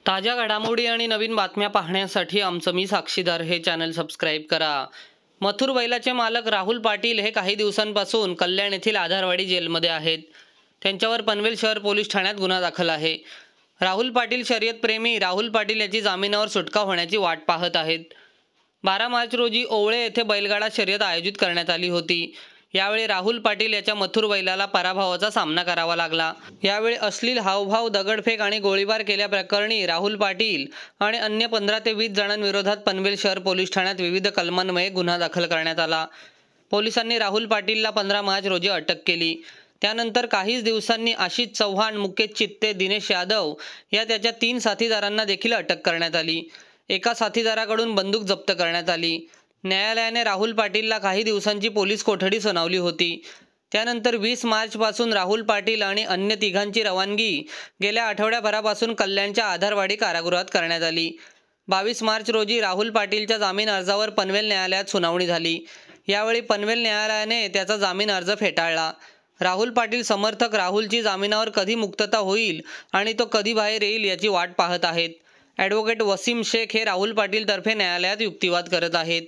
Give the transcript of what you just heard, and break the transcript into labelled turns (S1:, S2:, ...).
S1: ताज्या घडामोडी आणि नवीन बातम्या पाहण्यासाठी आमचं मी साक्षीदार हे चॅनल सबस्क्राईब करा। मथुर बैलाचे मालक राहुल पाटील हे काही दिवसांपासून कल्याण येथील आधारवाडी जेलमध्ये आहेत। त्यांच्यावर पनवेल शहर पोलीस ठाण्यात गुन्हा दाखल आहे। राहुल पाटील शर्यतप्रेमी राहुल पाटील याची जामिनावर सुटका होण्याची वाट पाहत आहेत। 12 मार्च रोजी ओवळे येथे बैलगाडा शर्यत आयोजित करण्यात आली होती। यावेळी राहुल पाटील याच्या मथुर बैलाला पराभवाचा सामना करावा लागला। यावेळी अश्लील हावभाव, दगडफेक आणि गोळीबार केल्याप्रकरणी राहुल पाटील आणि अन्य 15 ते 20 जणांविरोधात पनवेल शहर पोलीस ठाण्यात विविध कलमान्वये गुन्हा दाखल करण्यात आला। पोलिसांनी राहुल पाटीलला 15 मार्च रोजी अटक केली। त्यानंतर काहीच दिवसांनी आशिष चव्हाण, मुकेश चित्ते, दिनेश यादव या त्याच्या 3 साथीदारांना देखील अटक करण्यात आली। एका साथीदाराकडून बंदूक जप्त करण्यात आली। न्यायालयाने राहुल पाटीलला काही दिवसांची पोलीस कोठडी सुनावली होती। त्यानंतर 20 मार्चपासून राहुल पाटील आणि अन्य तिघांची रवानगी गेल्या आठवड्याभरापासून कल्याणच्या आधारवाडी कारागृहात करण्यात आली। 22 मार्च रोजी राहुल पाटीलच्या जामीन अर्जावर पनवेल न्यायालयात सुनावणी झाली। यावेळी पनवेल न्यायालयाने त्याचा जामीन अर्ज फेटाळला। राहुल पाटील समर्थक राहुलची जामिनावर कधी मुक्तता होईल आणि तो कधी बाहेर येईल याची वाट पाहत आहेत। ॲडव्होकेट वसीम शेख हे राहुल पाटील तर्फे न्यायालयात युक्तिवाद करत आहेत।